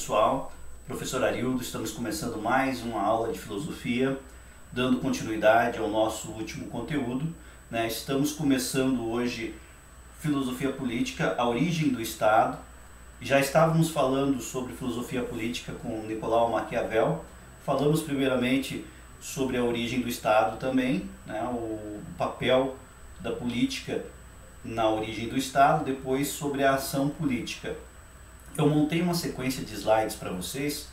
pessoal, professor Arildo, estamos começando mais uma aula de filosofia, dando continuidade ao nosso último conteúdo, né? Estamos começando hoje filosofia política, a origem do Estado. Já estávamos falando sobre filosofia política com Nicolau Maquiavel, falamos primeiramente sobre a origem do Estado também, né? O papel da política na origem do Estado, depois sobre a ação política. Eu montei uma sequência de slides para vocês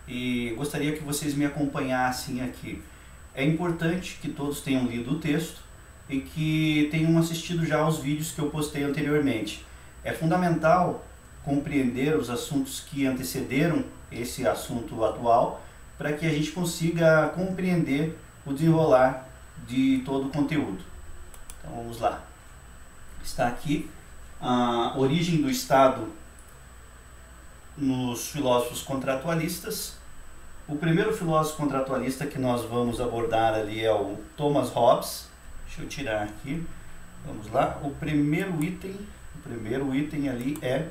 e gostaria que vocês me acompanhassem aqui. É importante que todos tenham lido o texto e que tenham assistido já aos vídeos que eu postei anteriormente. É fundamental compreender os assuntos que antecederam esse assunto atual para que a gente consiga compreender o desenrolar de todo o conteúdo. Então vamos lá. Está aqui a origem do Estado nos filósofos contratualistas. O primeiro filósofo contratualista que nós vamos abordar ali é o Thomas Hobbes. Deixa eu tirar aqui. Vamos lá. O primeiro item ali é: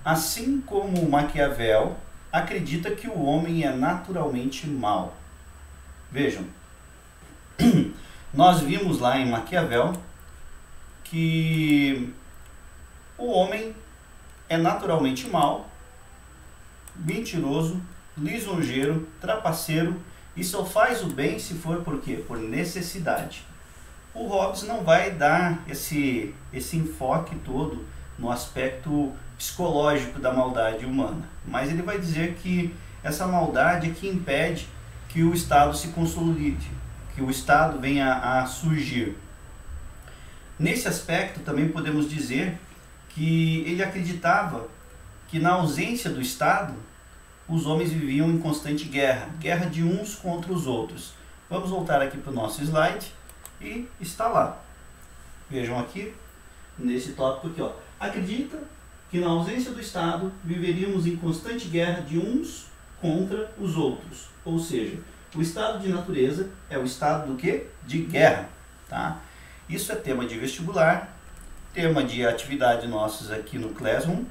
assim como Maquiavel acredita que o homem é naturalmente mau. Vejam, nós vimos lá em Maquiavel que o homem é naturalmente mau, mentiroso, lisonjeiro, trapaceiro e só faz o bem se for por quê? Por necessidade. O Hobbes não vai dar esse enfoque todo no aspecto psicológico da maldade humana, mas ele vai dizer que essa maldade é que impede que o Estado se consolide, que o Estado venha a surgir. Nesse aspecto também podemos dizer que ele acreditava que na ausência do Estado os homens viviam em constante guerra de uns contra os outros. Vamos voltar aqui para o nosso slide e está lá. Vejam aqui, nesse tópico aqui, ó. Acredita que na ausência do Estado viveríamos em constante guerra de uns contra os outros. Ou seja, o estado de natureza é o estado do quê? De guerra, tá? Isso é tema de vestibular, tema de atividade nossos aqui no Classroom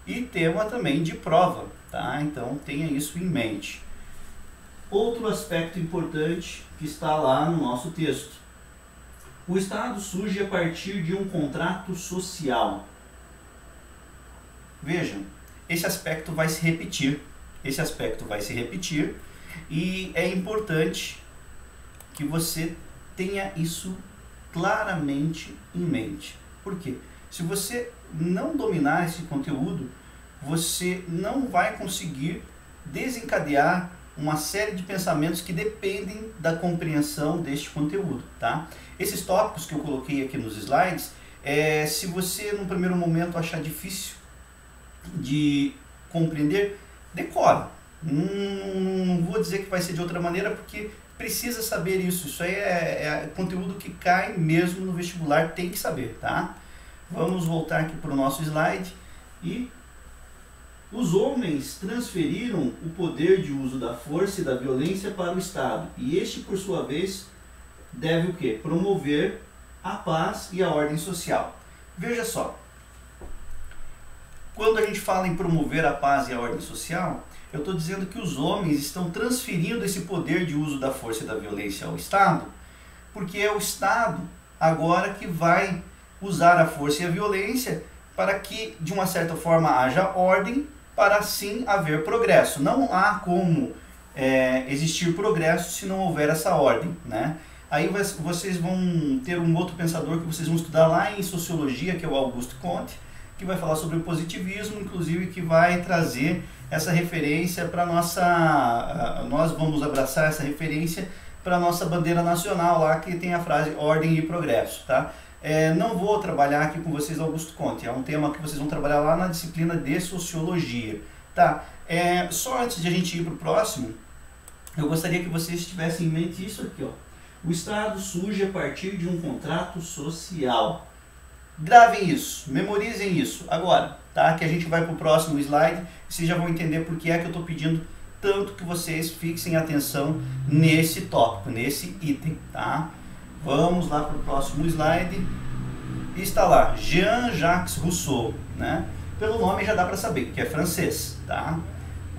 e tema também de prova, tá? Então tenha isso em mente. Outro aspecto importante que está lá no nosso texto. O Estado surge a partir de um contrato social. Vejam, esse aspecto vai se repetir. E é importante que você tenha isso claramente em mente. Por quê? Se você não dominar esse conteúdo, você não vai conseguir desencadear uma série de pensamentos que dependem da compreensão deste conteúdo, tá? Esses tópicos que eu coloquei aqui nos slides, se você no primeiro momento achar difícil de compreender, decora. Não vou dizer que vai ser de outra maneira, porque precisa saber isso. Isso aí é conteúdo que cai mesmo no vestibular, tem que saber, tá? Vamos voltar aqui para o nosso slide. E os homens transferiram o poder de uso da força e da violência para o Estado. E este, por sua vez, deve o quê? Promover a paz e a ordem social. Veja só. Quando a gente fala em promover a paz e a ordem social, eu estou dizendo que os homens estão transferindo esse poder de uso da força e da violência ao Estado, porque é o Estado agora que vai usar a força e a violência para que, de uma certa forma, haja ordem, para assim haver progresso. Não há como existir progresso se não houver essa ordem, né? Aí vocês vão ter um outro pensador que vocês vão estudar lá em Sociologia, que é o Auguste Comte, que vai falar sobre o positivismo, inclusive que vai trazer essa referência para nós vamos abraçar essa referência para a nossa bandeira nacional lá, que tem a frase ordem e progresso, tá? Não vou trabalhar aqui com vocês Auguste Comte, é um tema que vocês vão trabalhar lá na disciplina de Sociologia, tá? Só antes de a gente ir para o próximo, eu gostaria que vocês tivessem em mente isso aqui, ó. O Estado surge a partir de um contrato social. Gravem isso, memorizem isso agora, tá? Que a gente vai para o próximo slide e vocês já vão entender por que é que eu estou pedindo tanto que vocês fixem atenção nesse tópico, nesse item, tá? Vamos lá para o próximo slide. E está lá, Jean-Jacques Rousseau, né? Pelo nome já dá para saber que é francês, tá?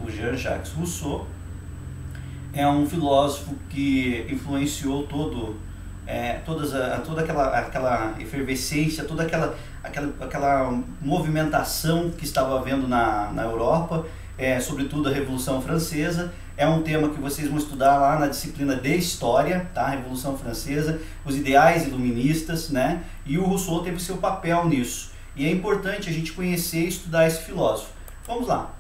O Jean-Jacques Rousseau é um filósofo que influenciou toda aquela efervescência, toda aquela movimentação que estava havendo na Europa, sobretudo a Revolução Francesa. É um tema que vocês vão estudar lá na disciplina de História, tá? A Revolução Francesa, os ideais iluministas, né? E o Rousseau teve seu papel nisso. E é importante a gente conhecer e estudar esse filósofo. Vamos lá.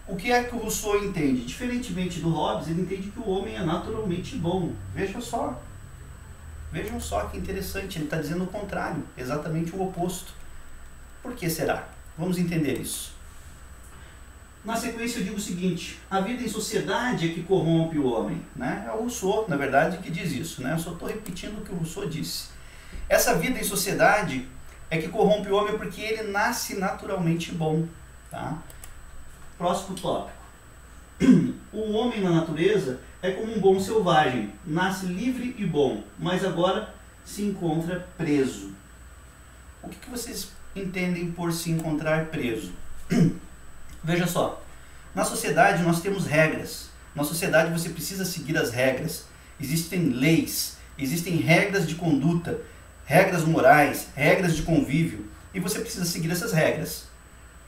O que é que o Rousseau entende? Diferentemente do Hobbes, ele entende que o homem é naturalmente bom. Vejam só que interessante, ele está dizendo o contrário, exatamente o oposto. Por que será? Vamos entender isso. Na sequência eu digo o seguinte: a vida em sociedade é que corrompe o homem, né? É o Rousseau, na verdade, que diz isso, né? Eu só estou repetindo o que o Rousseau disse. Essa vida em sociedade é que corrompe o homem porque ele nasce naturalmente bom, tá? Próximo tópico. O homem na natureza é como um bom selvagem, nasce livre e bom, mas agora se encontra preso. O que vocês entendem por se encontrar preso? Veja só, na sociedade nós temos regras. Na sociedade você precisa seguir as regras. Existem leis, existem regras de conduta, regras morais, regras de convívio, e você precisa seguir essas regras.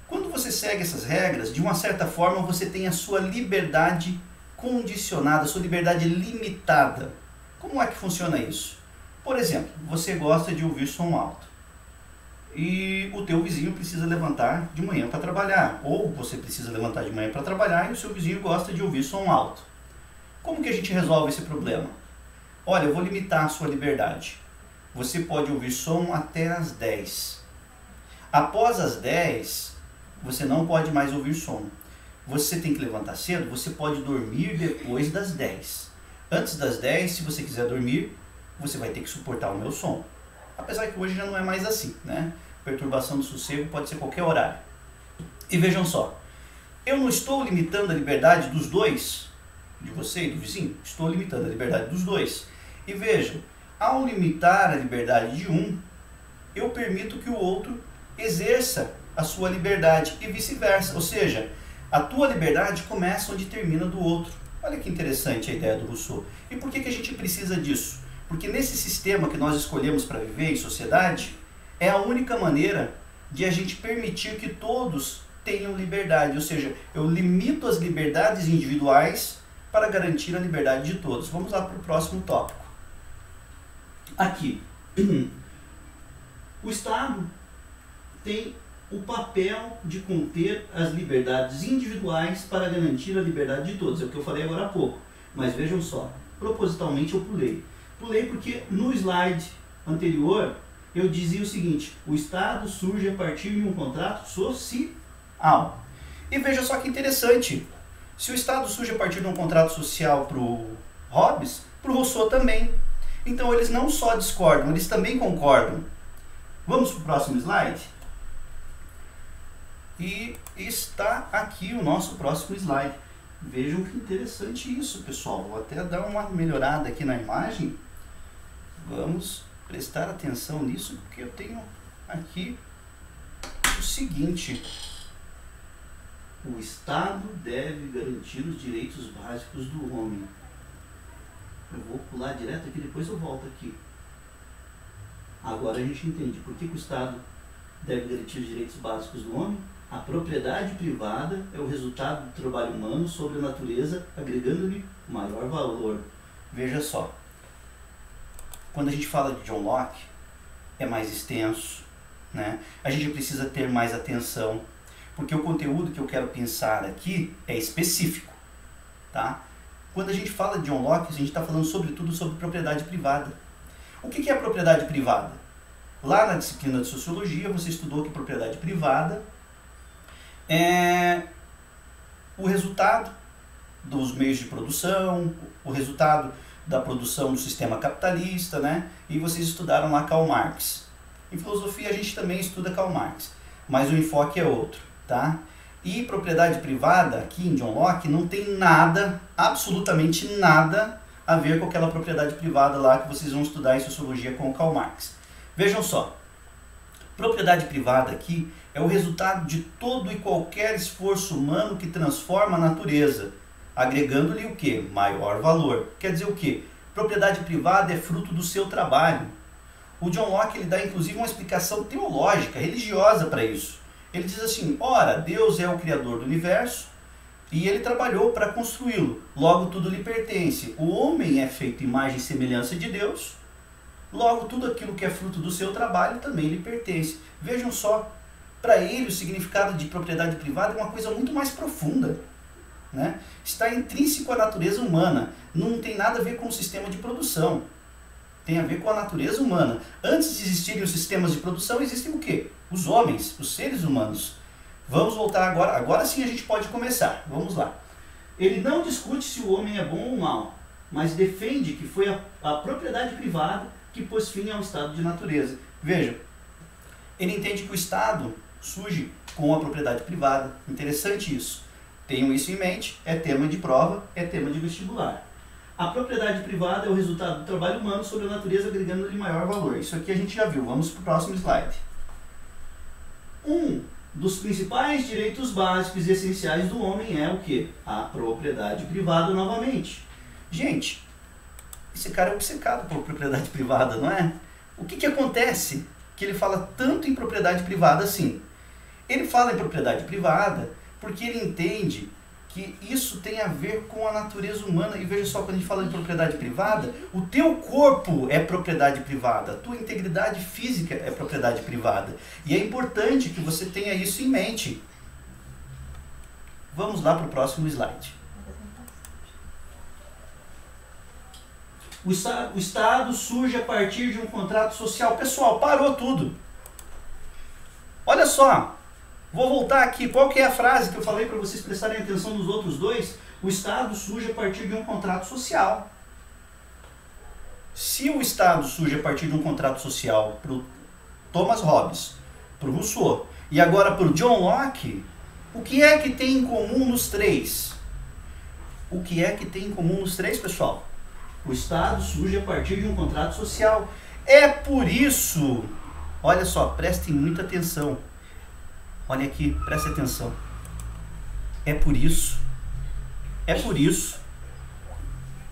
Quando você segue essas regras, de uma certa forma você tem a sua liberdade condicionada, a sua liberdade limitada. Como é que funciona isso? Por exemplo, você gosta de ouvir som alto e o teu vizinho precisa levantar de manhã para trabalhar, ou você precisa levantar de manhã para trabalhar e o seu vizinho gosta de ouvir som alto. Como que a gente resolve esse problema? Olha, eu vou limitar a sua liberdade. Você pode ouvir som até as 10. Após as 10, você não pode mais ouvir som. Você tem que levantar cedo, você pode dormir depois das 10. Antes das 10, se você quiser dormir, você vai ter que suportar o meu som. Apesar que hoje já não é mais assim, né? Perturbação do sossego pode ser qualquer horário. E vejam só, eu não estou limitando a liberdade dos dois, de você e do vizinho, estou limitando a liberdade dos dois. E vejam, ao limitar a liberdade de um, eu permito que o outro exerça a sua liberdade e vice-versa. Ou seja, a tua liberdade começa onde termina do outro. Olha que interessante a ideia do Rousseau. E por que a gente precisa disso? Porque nesse sistema que nós escolhemos para viver em sociedade, é a única maneira de a gente permitir que todos tenham liberdade. Ou seja, eu limito as liberdades individuais para garantir a liberdade de todos. Vamos lá para o próximo tópico. Aqui, o Estado tem o papel de conter as liberdades individuais para garantir a liberdade de todos. É o que eu falei agora há pouco. Mas vejam só, propositalmente eu pulei. Pulei porque no slide anterior eu dizia o seguinte: o Estado surge a partir de um contrato social. E veja só que interessante. Se o Estado surge a partir de um contrato social para o Hobbes, para o Rousseau também. Então eles não só discordam, eles também concordam. Vamos para o próximo slide? E está aqui o nosso próximo slide. Vejam que interessante isso, pessoal. Vou até dar uma melhorada aqui na imagem. Vamos prestar atenção nisso, porque eu tenho aqui o seguinte: o Estado deve garantir os direitos básicos do homem. Eu vou pular direto aqui, depois eu volto aqui. Agora a gente entende por que o Estado deve garantir os direitos básicos do homem. A propriedade privada é o resultado do trabalho humano sobre a natureza, agregando-lhe maior valor. Veja só, quando a gente fala de John Locke, é mais extenso, né? A gente precisa ter mais atenção, porque o conteúdo que eu quero pensar aqui é específico, tá? Quando a gente fala de John Locke, a gente está falando sobretudo sobre propriedade privada. O que é a propriedade privada? Lá na disciplina de Sociologia, você estudou que propriedade privada é o resultado dos meios de produção, o resultado da produção do sistema capitalista, né? E vocês estudaram lá Karl Marx. Em filosofia a gente também estuda Karl Marx, mas o enfoque é outro, tá? E propriedade privada, aqui em John Locke, não tem nada, absolutamente nada, a ver com aquela propriedade privada lá que vocês vão estudar em Sociologia com o Karl Marx. Vejam só, propriedade privada aqui é o resultado de todo e qualquer esforço humano que transforma a natureza, agregando-lhe o quê? Maior valor. Quer dizer o quê? Propriedade privada é fruto do seu trabalho. O John Locke ele dá inclusive uma explicação teológica, religiosa para isso. Ele diz assim, ora, Deus é o Criador do universo e ele trabalhou para construí-lo, logo tudo lhe pertence. O homem é feito imagem e semelhança de Deus, logo tudo aquilo que é fruto do seu trabalho também lhe pertence. Vejam só, para ele o significado de propriedade privada é uma coisa muito mais profunda. Né? Está intrínseco à natureza humana, não tem nada a ver com o sistema de produção, tem a ver com a natureza humana. Antes de existirem os sistemas de produção, existem o quê? Os homens, os seres humanos. Vamos voltar agora sim a gente pode começar, vamos lá. Ele não discute se o homem é bom ou mau, mas defende que foi a propriedade privada que pôs fim ao estado de natureza. Veja, ele entende que o Estado surge com a propriedade privada, interessante isso. Tenham isso em mente, é tema de prova, é tema de vestibular. A propriedade privada é o resultado do trabalho humano sobre a natureza, agregando-lhe maior valor. Isso aqui a gente já viu, vamos para o próximo slide. Um dos principais direitos básicos e essenciais do homem é o quê? A propriedade privada novamente. Gente, esse cara é obcecado por propriedade privada, não é? O que acontece que ele fala tanto em propriedade privada assim? Ele fala em propriedade privada porque ele entende que isso tem a ver com a natureza humana. E veja só, quando a gente fala de propriedade privada, o teu corpo é propriedade privada, a tua integridade física é propriedade privada. E é importante que você tenha isso em mente. Vamos lá para o próximo slide. O Estado surge a partir de um contrato social. Pessoal, parou tudo. Olha só. Vou voltar aqui, qual que é a frase que eu falei para vocês prestarem atenção nos outros dois? O Estado surge a partir de um contrato social. Se o Estado surge a partir de um contrato social para o Thomas Hobbes, para o Rousseau e agora para o John Locke, o que é que tem em comum nos três? O que é que tem em comum nos três, pessoal? O Estado surge a partir de um contrato social. É por isso, olha só, prestem muita atenção. Olha aqui, presta atenção. É por isso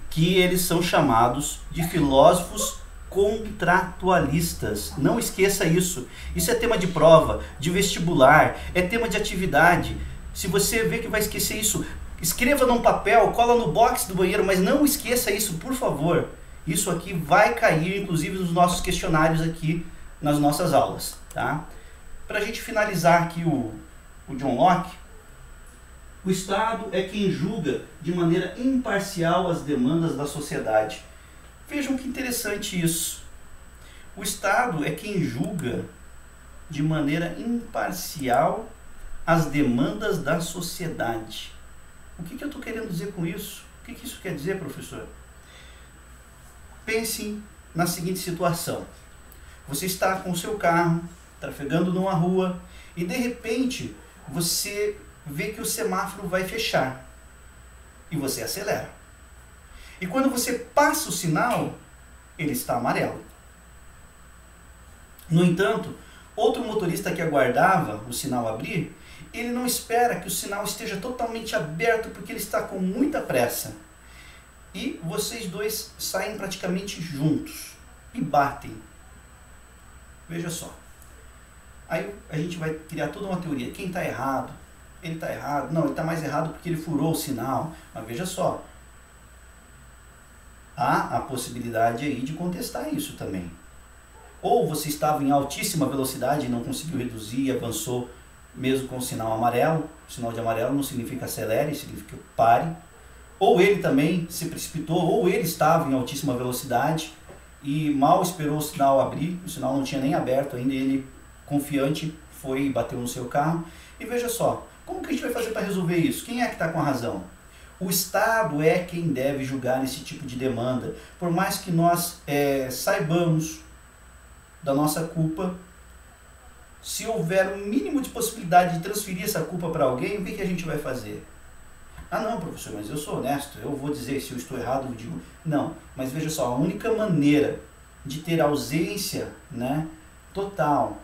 que eles são chamados de filósofos contratualistas. Não esqueça isso. Isso é tema de prova, de vestibular, é tema de atividade. Se você vê que vai esquecer isso, escreva num papel, cola no box do banheiro, mas não esqueça isso, por favor. Isso aqui vai cair, inclusive, nos nossos questionários aqui, nas nossas aulas, tá? Para a gente finalizar aqui o John Locke, o Estado é quem julga de maneira imparcial as demandas da sociedade. Vejam que interessante isso. O Estado é quem julga de maneira imparcial as demandas da sociedade. O que eu estou querendo dizer com isso? O que isso quer dizer, professor? Pensem na seguinte situação. Você está com o seu carro, trafegando numa rua, e de repente você vê que o semáforo vai fechar e você acelera. E quando você passa o sinal, ele está amarelo. No entanto, outro motorista que aguardava o sinal abrir, ele não espera que o sinal esteja totalmente aberto porque ele está com muita pressa. E vocês dois saem praticamente juntos e batem. Veja só. Aí a gente vai criar toda uma teoria. Quem está errado? Ele está errado. Não, ele está mais errado porque ele furou o sinal. Mas veja só. Há a possibilidade aí de contestar isso também. Ou você estava em altíssima velocidade e não conseguiu reduzir e avançou mesmo com o sinal amarelo. O sinal de amarelo não significa acelere, significa pare. Ou ele também se precipitou, ou ele estava em altíssima velocidade e mal esperou o sinal abrir. O sinal não tinha nem aberto ainda, ele confiante foi e bateu no seu carro. E veja só, como que a gente vai fazer para resolver isso? Quem é que está com a razão? O Estado é quem deve julgar esse tipo de demanda. Por mais que nós saibamos da nossa culpa, se houver um mínimo de possibilidade de transferir essa culpa para alguém, o que a gente vai fazer? Ah não, professor, mas eu sou honesto, eu vou dizer se eu estou errado, eu digo. Não, mas veja só, a única maneira de ter ausência, né, total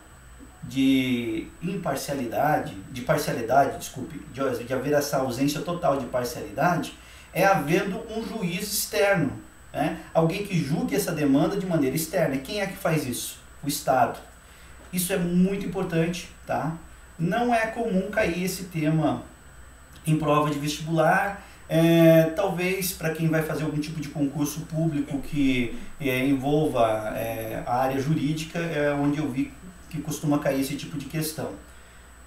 de imparcialidade, de parcialidade, desculpe, de haver essa ausência total de parcialidade, é havendo um juiz externo, né? Alguém que julgue essa demanda de maneira externa. E quem é que faz isso? O Estado. Isso é muito importante, tá? Não é comum cair esse tema em prova de vestibular, talvez para quem vai fazer algum tipo de concurso público que envolva a área jurídica, é onde eu vi que costuma cair esse tipo de questão.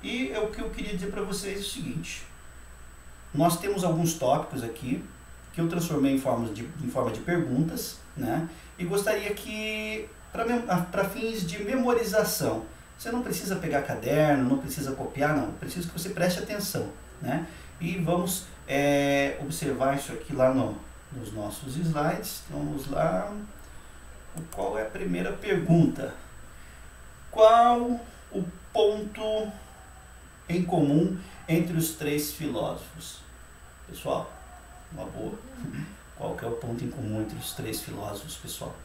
E o que eu queria dizer para vocês é o seguinte: nós temos alguns tópicos aqui que eu transformei em forma de perguntas, né? E gostaria que, para fins de memorização, você não precisa pegar caderno, não precisa copiar, não. Preciso que você preste atenção, né? E vamos observar isso aqui lá nos nossos slides. Vamos lá. Qual é a primeira pergunta? Qual o ponto em comum entre os três filósofos? Pessoal, uma boa. Qual que é o ponto em comum entre os três filósofos, pessoal?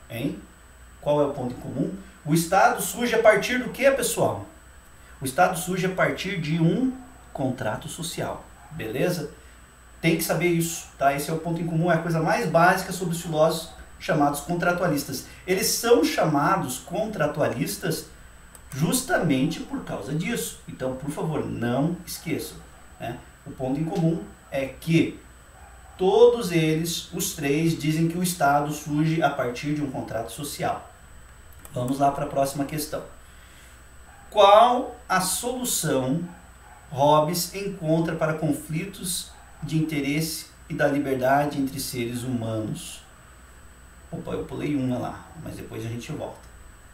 Hein? Qual é o ponto em comum? O Estado surge a partir do que, pessoal? O Estado surge a partir de um contrato social, beleza? Tem que saber isso, tá? Esse é o ponto em comum, é a coisa mais básica sobre os filósofos chamados contratualistas. Eles são chamados contratualistas justamente por causa disso. Então, por favor, não esqueçam, né? O ponto em comum é que todos eles, os três, dizem que o Estado surge a partir de um contrato social. Vamos lá para a próxima questão. Qual a solução Hobbes encontra para conflitos de interesse e da liberdade entre seres humanos? Opa, eu pulei uma lá, mas depois a gente volta.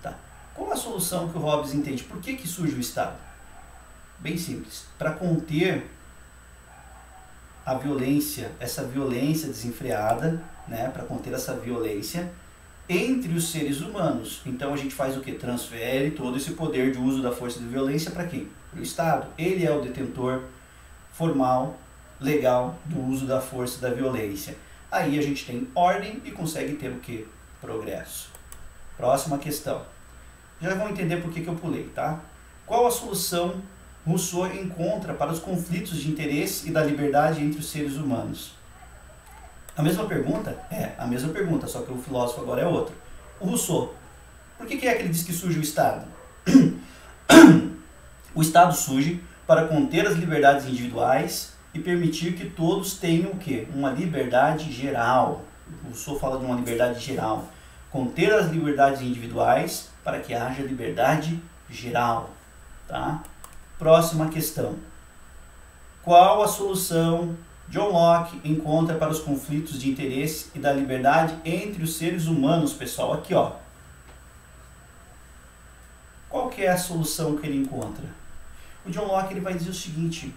Tá. Qual a solução que o Hobbes entende? Por que surge o Estado? Bem simples. Para conter a violência, essa violência desenfreada, né? Para conter essa violência entre os seres humanos. Então a gente faz o que? Transfere todo esse poder de uso da força de violência para quem? Para o Estado. Ele é o detentor formal, legal, do uso da força da violência. Aí a gente tem ordem e consegue ter o que? Progresso. Próxima questão. Já vão entender por que eu pulei, tá? Qual a solução Rousseau encontra para os conflitos de interesse e da liberdade entre os seres humanos? A mesma pergunta? É, a mesma pergunta, só que o filósofo agora é outro. O Rousseau, por que é que ele diz que surge o Estado? O Estado surge para conter as liberdades individuais e permitir que todos tenham o quê? Uma liberdade geral. O Rousseau fala de uma liberdade geral. Conter as liberdades individuais para que haja liberdade geral. Tá? Próxima questão. Qual a solução John Locke encontra para os conflitos de interesse e da liberdade entre os seres humanos, pessoal? Aqui, ó. Qual que é a solução que ele encontra? O John Locke ele vai dizer o seguinte: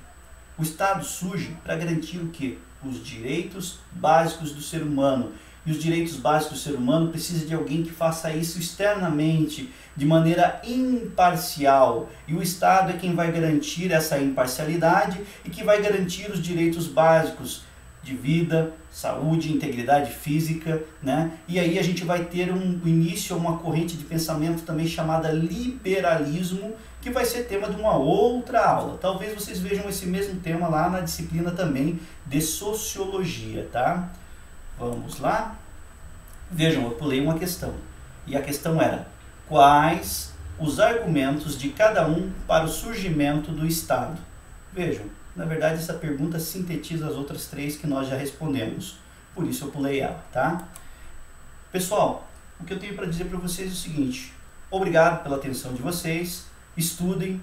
o Estado surge para garantir o quê? Os direitos básicos do ser humano. E os direitos básicos do ser humano precisam de alguém que faça isso externamente, de maneira imparcial. E o Estado é quem vai garantir essa imparcialidade e que vai garantir os direitos básicos de vida, saúde, integridade física, né? E aí a gente vai ter um início a uma corrente de pensamento também chamada liberalismo, que vai ser tema de uma outra aula. Talvez vocês vejam esse mesmo tema lá na disciplina também de sociologia, tá? Vamos lá? Vejam, eu pulei uma questão. E a questão era: quais os argumentos de cada um para o surgimento do Estado? Vejam, na verdade essa pergunta sintetiza as outras três que nós já respondemos. Por isso eu pulei ela, tá? Pessoal, o que eu tenho para dizer para vocês é o seguinte: obrigado pela atenção de vocês. Estudem,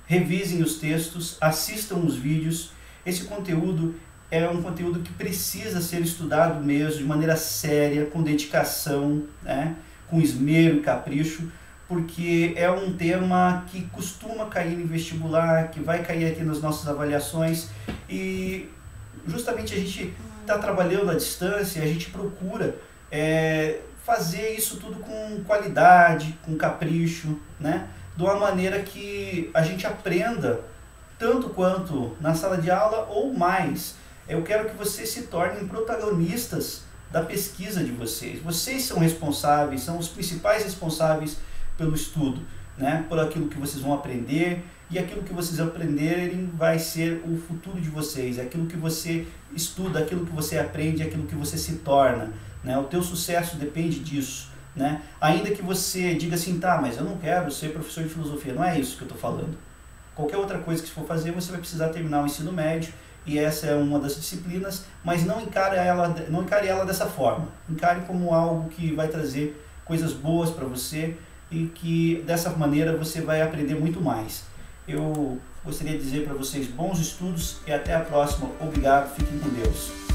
revisem os textos, assistam os vídeos. Esse conteúdo é um conteúdo que precisa ser estudado mesmo, de maneira séria, com dedicação, né? Com esmero e capricho, porque é um tema que costuma cair em vestibular, que vai cair aqui nas nossas avaliações, e justamente a gente está trabalhando à distância, a gente procura fazer isso tudo com qualidade, com capricho, né? De uma maneira que a gente aprenda tanto quanto na sala de aula ou mais. Eu quero que vocês se tornem protagonistas da pesquisa de vocês. Vocês são responsáveis, são os principais responsáveis pelo estudo, né? Por aquilo que vocês vão aprender, e aquilo que vocês aprenderem vai ser o futuro de vocês, aquilo que você estuda, aquilo que você aprende, aquilo que você se torna, né? O teu sucesso depende disso, né? Ainda que você diga assim, tá, mas eu não quero ser professor de filosofia, não é isso que eu estou falando. Qualquer outra coisa que você for fazer, você vai precisar terminar o ensino médio, e essa é uma das disciplinas, mas não encare ela dessa forma. Encare como algo que vai trazer coisas boas para você, e que dessa maneira você vai aprender muito mais. Eu gostaria de dizer para vocês bons estudos e até a próxima. Obrigado, fiquem com Deus.